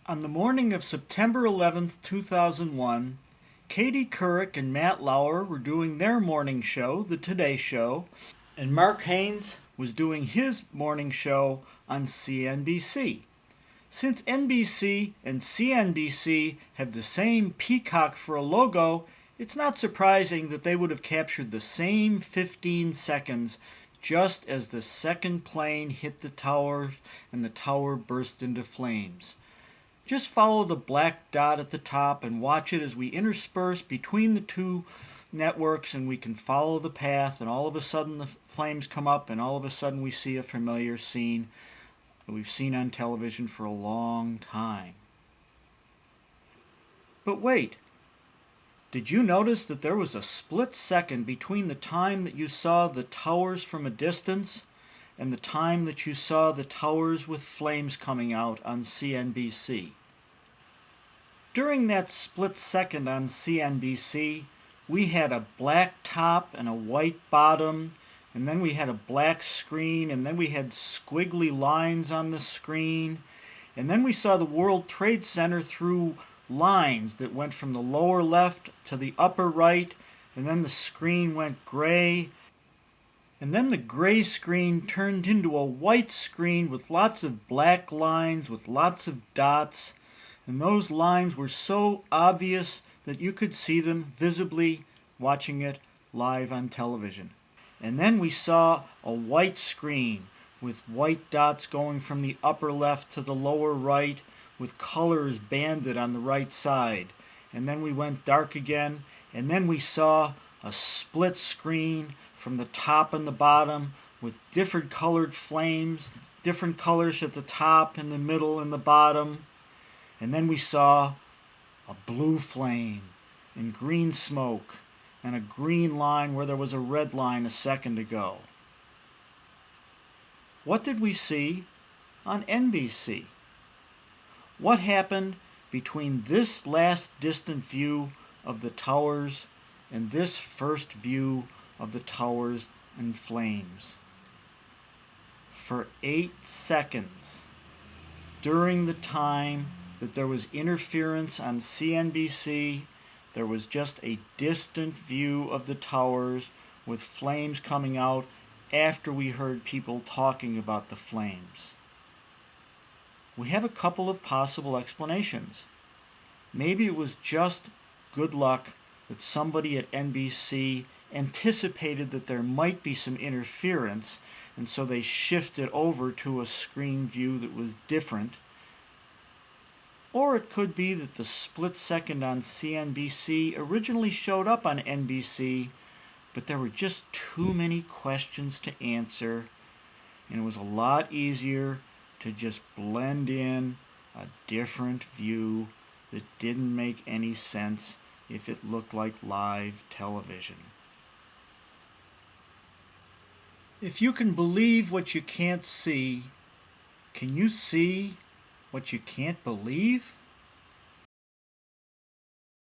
On the morning of September 11th, 2001, Katie Couric and Matt Lauer were doing their morning show, The Today Show, and Mark Haynes was doing his morning show on CNBC. Since NBC and CNBC have the same peacock for a logo, it's not surprising that they would have captured the same 15 seconds just as the second plane hit the tower and the tower burst into flames. Just follow the black dot at the top and watch it as we intersperse between the two networks, and we can follow the path, and all of a sudden the flames come up, and all of a sudden we see a familiar scene that we've seen on television for a long time. But wait, did you notice that there was a split second between the time that you saw the towers from a distance and the time that you saw the towers with flames coming out on CNBC? During that split second on CNBC, we had a black top and a white bottom, and then we had a black screen, and then we had squiggly lines on the screen, and then we saw the World Trade Center through lines that went from the lower left to the upper right, and then the screen went gray, and then the gray screen turned into a white screen with lots of black lines with lots of dots, and those lines were so obvious that you could see them visibly watching it live on television. And then we saw a white screen with white dots going from the upper left to the lower right with colors banded on the right side. And then we went dark again, and then we saw a split screen from the top and the bottom with different colored flames, different colors at the top and the middle and the bottom. And then we saw a blue flame and green smoke and a green line where there was a red line a second ago. What did we see on NBC? What happened between this last distant view of the towers and this first view of the towers and flames? For 8 seconds, during the time that there was interference on CNBC, there was just a distant view of the towers with flames coming out after we heard people talking about the flames. We have a couple of possible explanations. Maybe it was just good luck that somebody at NBC anticipated that there might be some interference, and so they shifted over to a screen view that was different. Or it could be that the split second on CNBC originally showed up on NBC, but there were just too many questions to answer, and it was a lot easier to just blend in a different view that didn't make any sense if it looked like live television. If you can believe what you can't see, can you see what you can't believe?